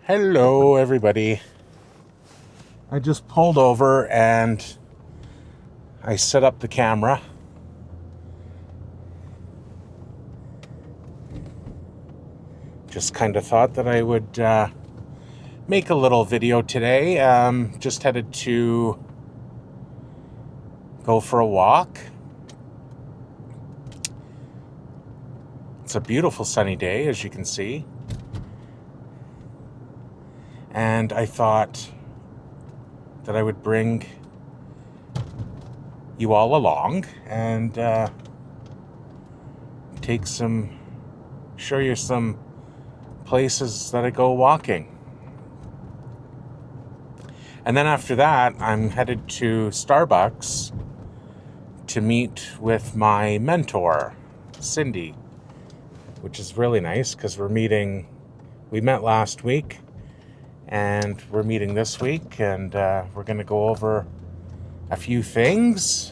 Hello, everybody. I just pulled over and I set up the camera. Just kind of thought that I would make a little video today. Just headed to go for a walk. It's a beautiful sunny day, as you can see. And I thought that I would bring you all along and show you some places that I go walking. And then after that, I'm headed to Starbucks to meet with my mentor, Cindy, which is really nice because we met last week and we're meeting this week, and we're going to go over a few things.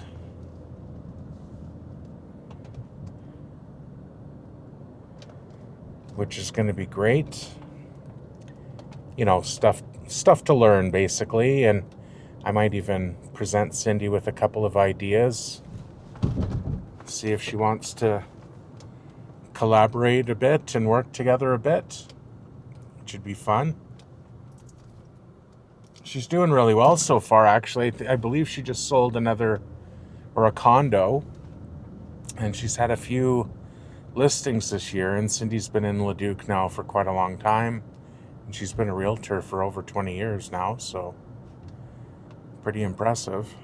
Which is going to be great. You know, stuff to learn, basically, and I might even present Cindy with a couple of ideas. See if she wants to collaborate a bit and work together a bit, which would be fun. She's doing really well so far, actually. I believe she just sold a condo, and she's had a few listings this year, and Cindy's been in Leduc now for quite a long time, and she's been a realtor for over 20 years now, so pretty impressive.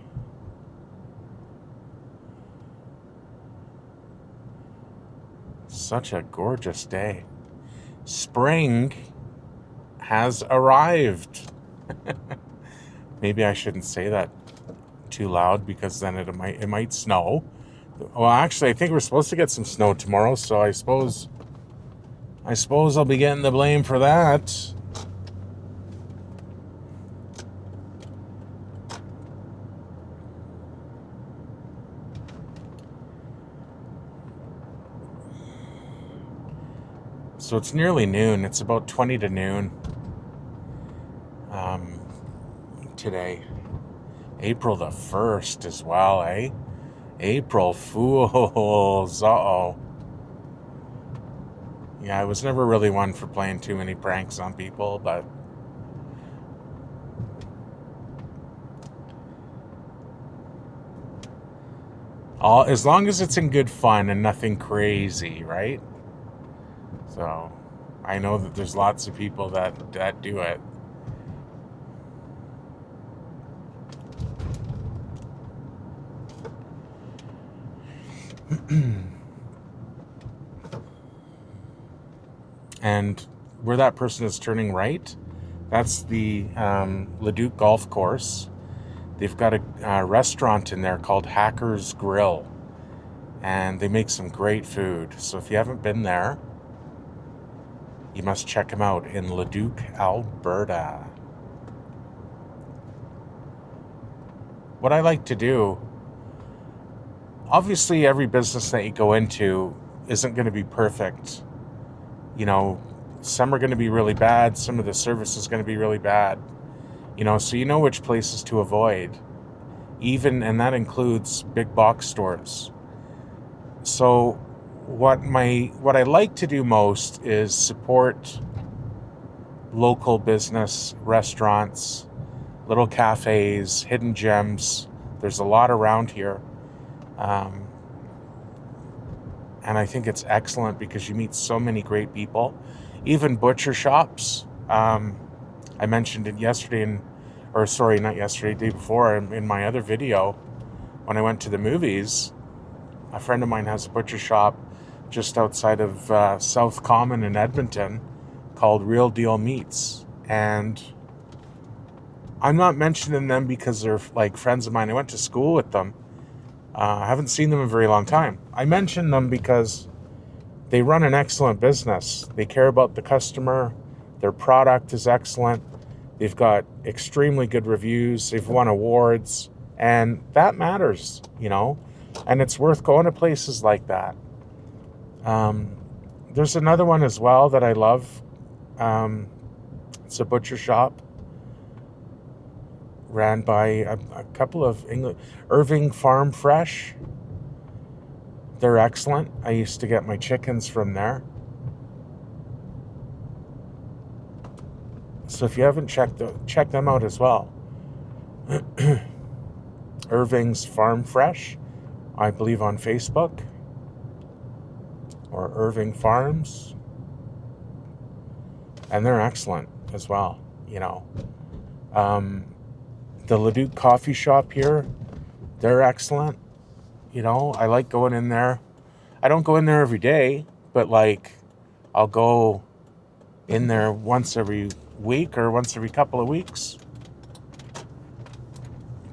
Such a gorgeous day. Spring has arrived. Maybe I shouldn't say that too loud because then it might snow. Well, actually, I think we're supposed to get some snow tomorrow, so I suppose I'll be getting the blame for that. So it's nearly noon. It's about 20 to noon today. April the 1st as well, eh? April Fools. Uh-oh. Yeah, I was never really one for playing too many pranks on people, but as long as it's in good fun and nothing crazy, right? So I know that there's lots of people that do it. And where that person is turning right, that's the Leduc Golf Course. They've got a restaurant in there called Hacker's Grill, and they make some great food. So if you haven't been there, you must check them out in Leduc, Alberta. What I like to do, obviously every business that you go into isn't going to be perfect. You know, some are going to be really bad. Some of the service is going to be really bad. You know, so you know which places to avoid. And that includes big box stores. So what I like to do most is support local business, restaurants, little cafes, hidden gems. There's a lot around here. And I think it's excellent because you meet so many great people. Even butcher shops. I mentioned it day before in my other video when I went to the movies. A friend of mine has a butcher shop just outside of South Common in Edmonton called Real Deal Meats. And I'm not mentioning them because they're like friends of mine. I went to school with them. I haven't seen them in a very long time. I mention them because they run an excellent business. They care about the customer. Their product is excellent. They've got extremely good reviews. They've won awards. And that matters, you know. And it's worth going to places like that. There's another one as well that I love. It's a butcher shop ran by a couple of Irving Farm Fresh. They're excellent. I used to get my chickens from there. So if you haven't check them out as well. Irvings Farm Fresh, I believe on Facebook, or Irving Farms, and they're excellent as well. The Leduc coffee shop here, they're excellent. I like going in there. I don't go in there every day, but like I'll go in there once every week or once every couple of weeks,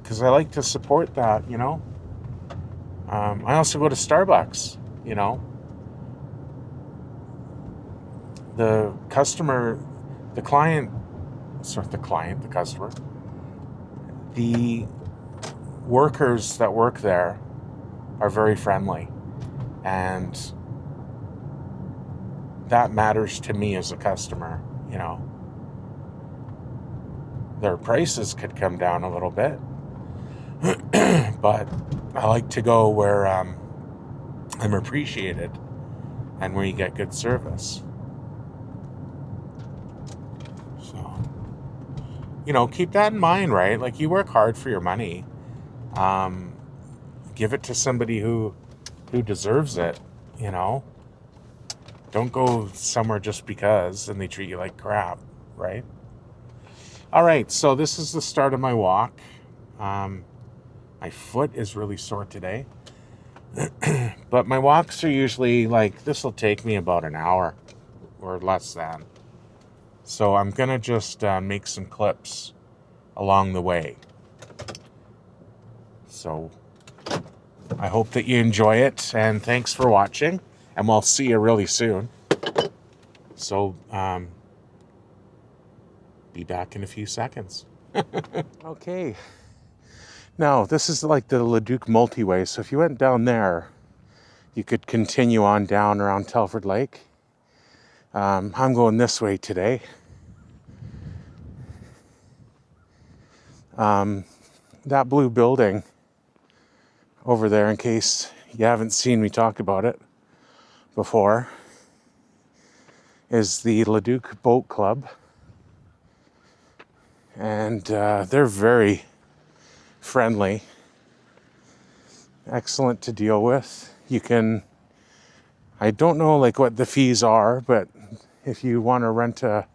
because I like to support that. I also go to Starbucks. The customer, the client, sorry, the client, the customer, the workers that work there are very friendly, and that matters to me as a customer. Their prices could come down a little bit, but I like to go where I'm appreciated and where you get good service. So, keep that in mind, right? Like, you work hard for your money. Give it to somebody who deserves it. Don't go somewhere just because and they treat you like crap, right? All right, so this is the start of my walk. My foot is really sore today. But my walks are usually like, this will take me about an hour or less than. So I'm going to just make some clips along the way. So I hope that you enjoy it, and thanks for watching, and we'll see you really soon. So be back in a few seconds. Okay. Now, this is like the Leduc multi-way, so if you went down there, you could continue on down around Telford Lake. I'm going this way today. That blue building over there, in case you haven't seen me talk about it before, is the Leduc Boat Club. And they're very friendly, excellent to deal with. I don't know like what the fees are, but if you want to rent a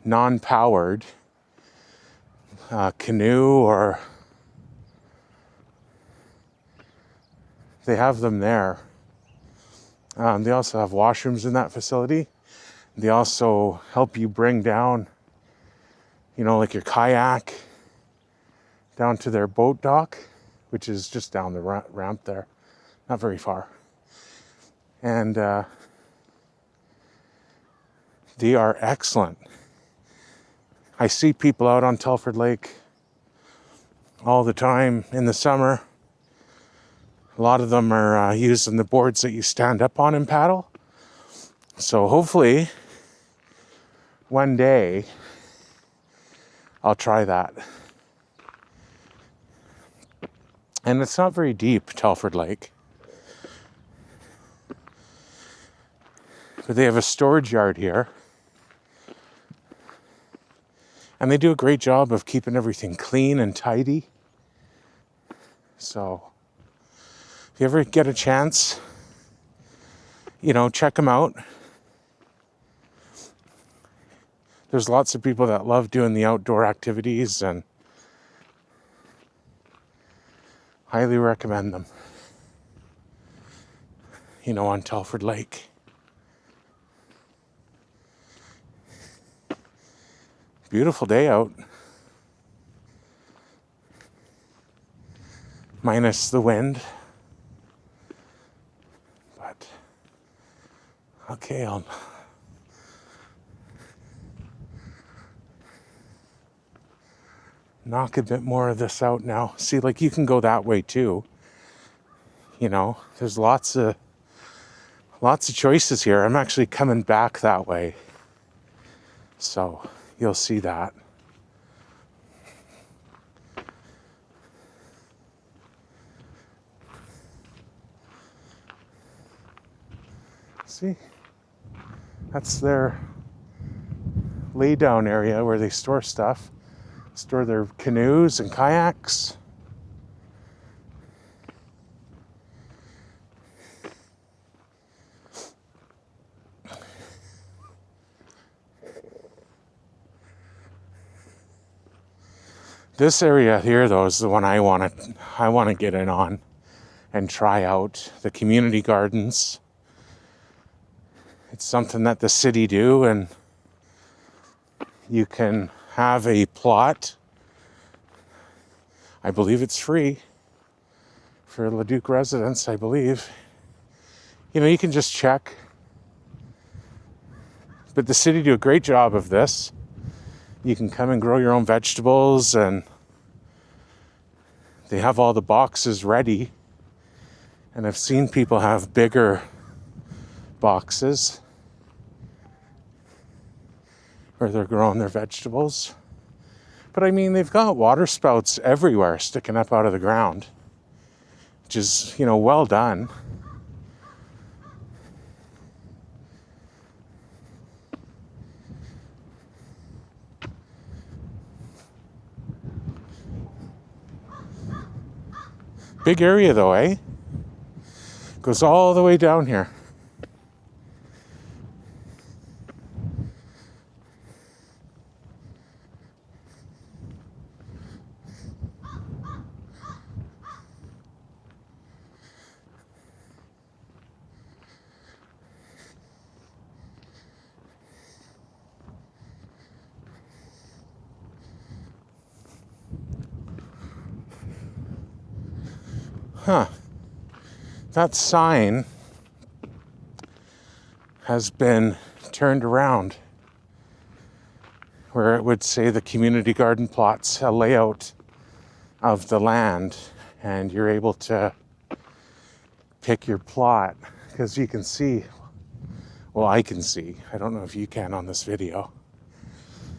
non-powered canoe, or they have them there. They also have washrooms in that facility. They also help you bring down, like your kayak down to their boat dock, which is just down the ramp there, not very far. And they are excellent. I see people out on Telford Lake all the time in the summer. A lot of them are using the boards that you stand up on and paddle. So hopefully one day I'll try that. And it's not very deep, Telford Lake. But they have a storage yard here. And they do a great job of keeping everything clean and tidy. So if you ever get a chance, check them out. There's lots of people that love doing the outdoor activities, and highly recommend them. On Telford Lake. Beautiful day out. Minus the wind. But, okay, I'll knock a bit more of this out now. See, like, you can go that way too. There's lots of choices here. I'm actually coming back that way. So you'll see that. See? That's their lay down area where they store stuff. Store their canoes and kayaks. This area here, though, is the one I want to get in on and try out. The community gardens. It's something that the city do, and you can have a plot. I believe it's free for Leduc residents, I believe. You know, you can just check. But the city do a great job of this. You can come and grow your own vegetables, and they have all the boxes ready. And I've seen people have bigger boxes where they're growing their vegetables. But I mean, they've got water spouts everywhere sticking up out of the ground, which is, you know, well done. Big area though, eh? Goes all the way down here. Huh. That sign has been turned around where it would say the community garden plots, a layout of the land, and you're able to pick your plot, because you can see, well, I can see, I don't know if you can on this video,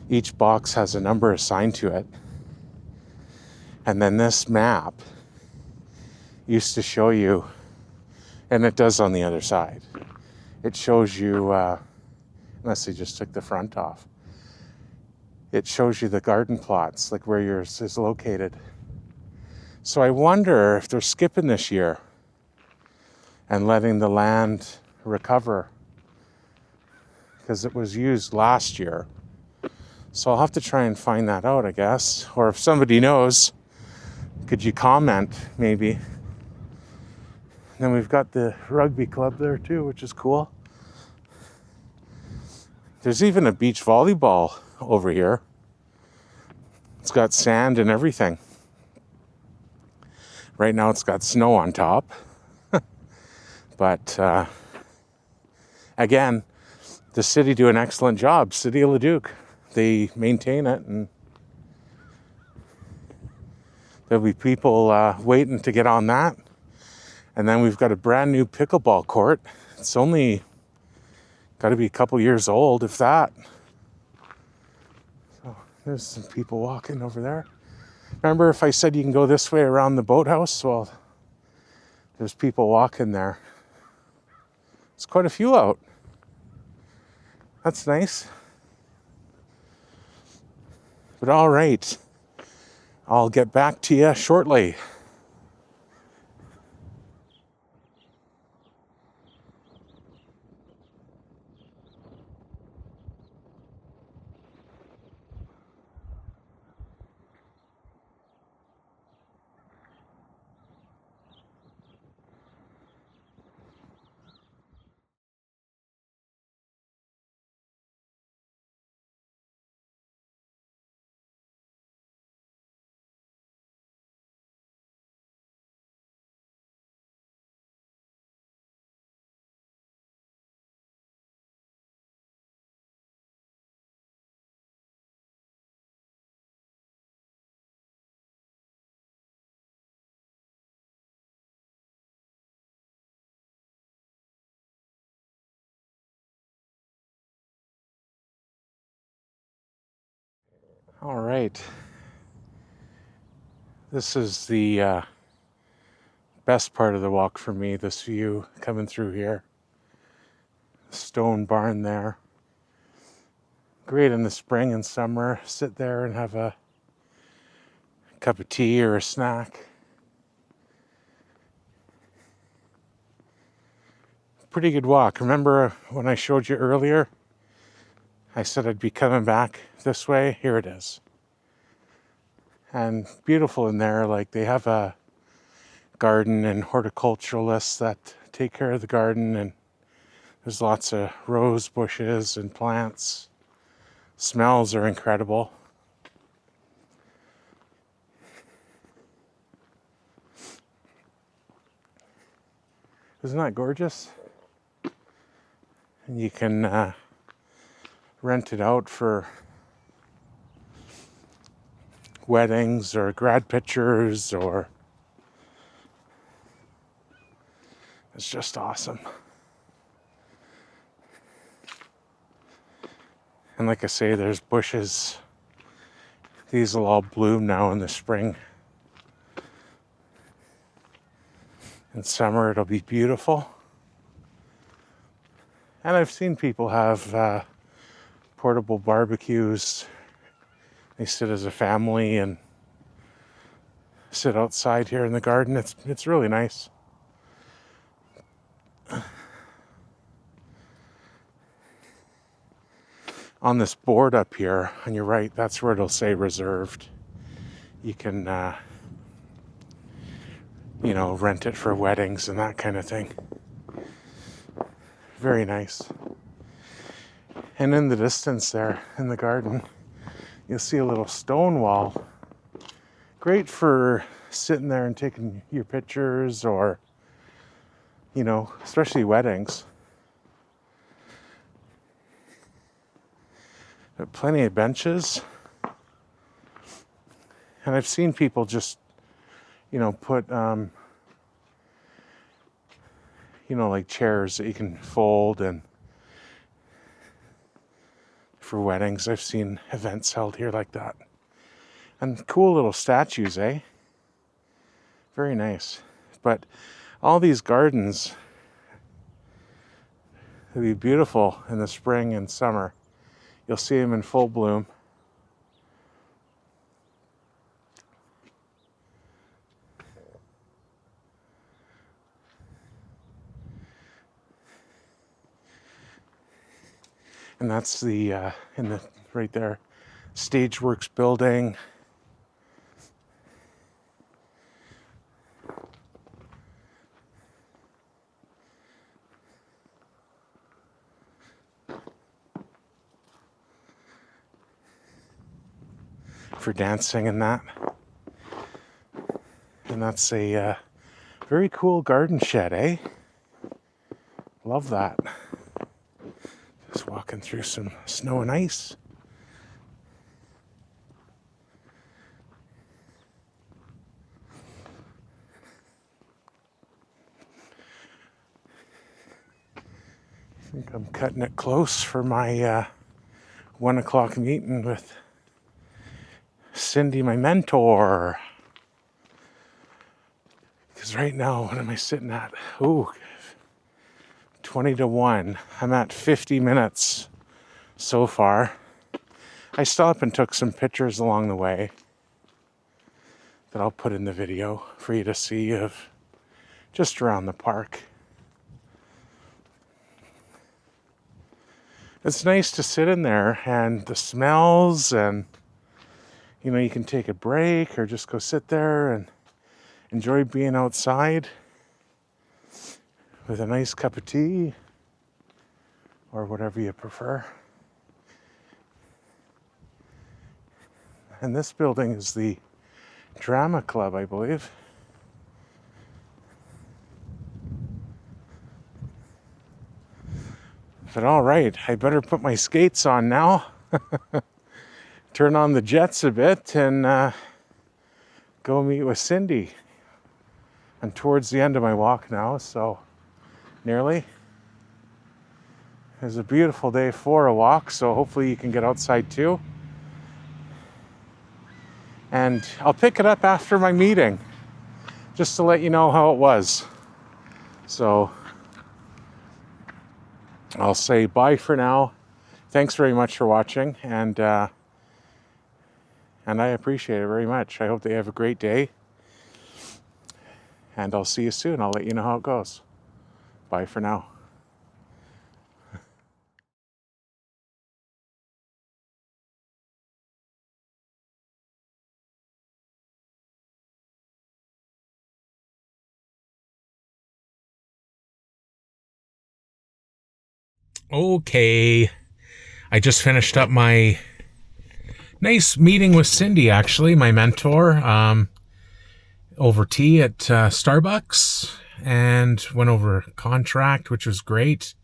each box has a number assigned to it. And then this map used to show you, and it does on the other side, it shows you, unless they just took the front off, it shows you the garden plots, like where yours is located. So I wonder if they're skipping this year and letting the land recover, because it was used last year. So I'll have to try and find that out, I guess. Or if somebody knows, could you comment, maybe? And then we've got the rugby club there too, which is cool. There's even a beach volleyball over here. It's got sand and everything. Right now it's got snow on top. But again, the city do an excellent job. City of Leduc. They maintain it, and there'll be people waiting to get on that. And then we've got a brand new pickleball court. It's only got to be a couple years old, if that. So there's some people walking over there. Remember if I said you can go this way around the boathouse? Well, there's people walking there. There's quite a few out. That's nice. But all right, I'll get back to you shortly. All right. This is the best part of the walk for me, this view coming through here. Stone barn there. Great in the spring and summer. Sit there and have a cup of tea or a snack. Pretty good walk. Remember when I showed you earlier? I said I'd be coming back this way. Here it is. And beautiful in there. Like, they have a garden and horticulturalists that take care of the garden, and there's lots of rose bushes and plants. Smells are incredible. Isn't that gorgeous? And you can rent it out for weddings or grad pictures, or it's just awesome. And like I say, there's bushes. These will all bloom now in the spring. In summer, it'll be beautiful. And I've seen people have portable barbecues. They sit as a family and sit outside here in the garden. It's really nice. On this board up here, on your right, that's where it'll say reserved. You can, rent it for weddings and that kind of thing. Very nice. And in the distance there, in the garden, you'll see a little stone wall. Great for sitting there and taking your pictures, or, especially weddings. But plenty of benches. And I've seen people just, put, like chairs that you can fold, and for weddings, I've seen events held here like that. And cool little statues, eh? Very nice. But all these gardens, they'll be beautiful in the spring and summer. You'll see them in full bloom. And that's the right there, Stageworks building. For dancing and that. And that's a very cool garden shed, eh? Love that. Just walking through some snow and ice. I think I'm cutting it close for my 1 o'clock meeting with Cindy, my mentor. Because right now, what am I sitting at? 20 to 1. I'm at 50 minutes so far. I stopped and took some pictures along the way that I'll put in the video for you to see of just around the park. It's nice to sit in there, and the smells, and you can take a break or just go sit there and enjoy being outside with a nice cup of tea or whatever you prefer. And this building is the Drama Club, I believe. But all right, I better put my skates on now. Turn on the jets a bit and go meet with Cindy. I'm towards the end of my walk now, so nearly. It's a beautiful day for a walk, so hopefully you can get outside too. And I'll pick it up after my meeting, just to let you know how it was. So I'll say bye for now. Thanks very much for watching, and I appreciate it very much. I hope that you have a great day, and I'll see you soon. I'll let you know how it goes. Bye for now. Okay, I just finished up my nice meeting with Cindy, actually, my mentor, over tea at Starbucks, and went over a contract, which was great.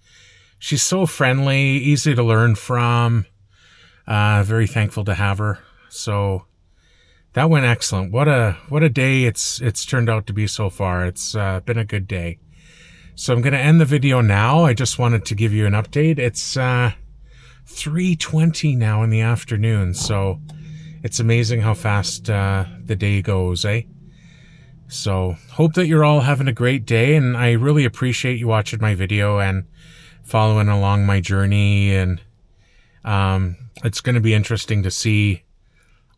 She's so friendly, easy to learn from. Very thankful to have her. So that went excellent. What a day it's turned out to be so far. It's been a good day. So I'm going to end the video now. I just wanted to give you an update. It's 3:20 now in the afternoon, so it's amazing how fast the day goes, eh? So hope that you're all having a great day, and I really appreciate you watching my video and following along my journey. And it's going to be interesting to see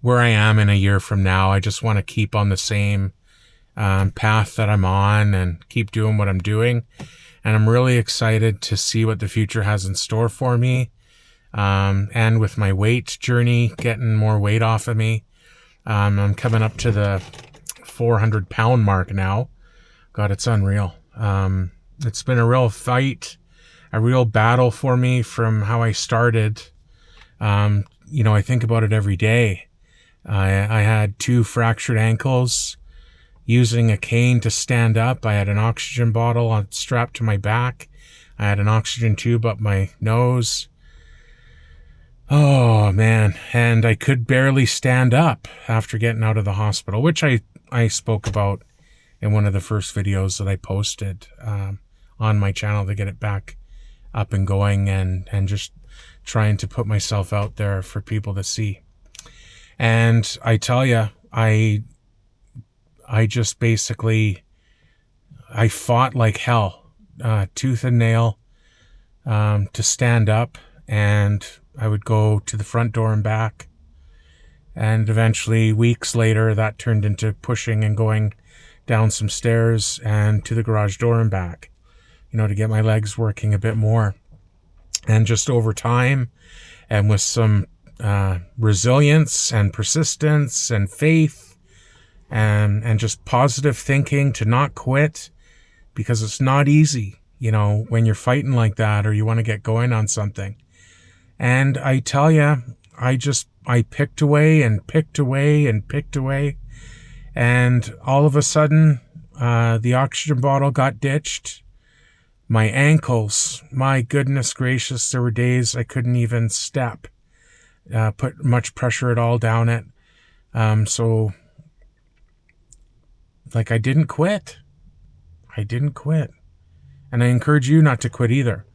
where I am in a year from now. I just want to keep on the same path that I'm on and keep doing what I'm doing. And I'm really excited to see what the future has in store for me. And with my weight journey, getting more weight off of me. I'm coming up to the 400-pound mark now. God, it's unreal. It's been a real fight, a real battle for me from how I started. You know, I think about it every day. I had 2 fractured ankles, using a cane to stand up. I had an oxygen bottle strapped to my back. I had an oxygen tube up my nose. Oh, man. And I could barely stand up after getting out of the hospital, which I spoke about in one of the first videos that I posted on my channel to get it back up and going, and just trying to put myself out there for people to see. And I tell you, I just basically, I fought like hell, tooth and nail, to stand up, and I would go to the front door and back. And eventually, weeks later, that turned into pushing and going down some stairs and to the garage door and back, you know, to get my legs working a bit more. And just over time, and with some resilience and persistence and faith, and just positive thinking to not quit, because it's not easy, you know, when you're fighting like that or you want to get going on something. And I tell you, I picked away and picked away and picked away, and all of a sudden, the oxygen bottle got ditched. My ankles, my goodness gracious, there were days I couldn't even step, put much pressure at all down it. So, like, I didn't quit. I didn't quit. And I encourage you not to quit either.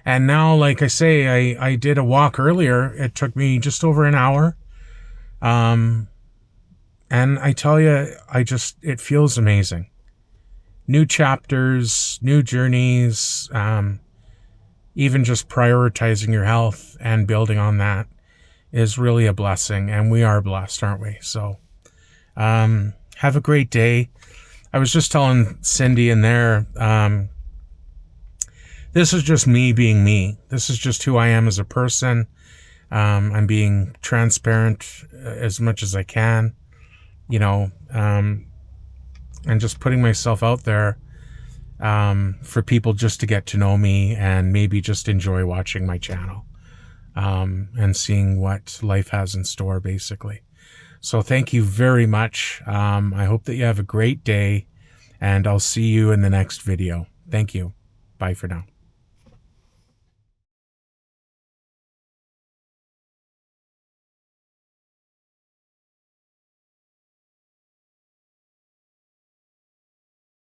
And now, like I say, I did a walk earlier. It took me just over an hour. And I tell you, it feels amazing. New chapters, new journeys, even just prioritizing your health and building on that is really a blessing. And we are blessed, aren't we? So, have a great day. I was just telling Cindy in there, this is just me being me. This is just who I am as a person. I'm being transparent as much as I can, you know, and just putting myself out there for people just to get to know me and maybe just enjoy watching my channel and seeing what life has in store, basically. So thank you very much. I hope that you have a great day, and I'll see you in the next video. Thank you. Bye for now.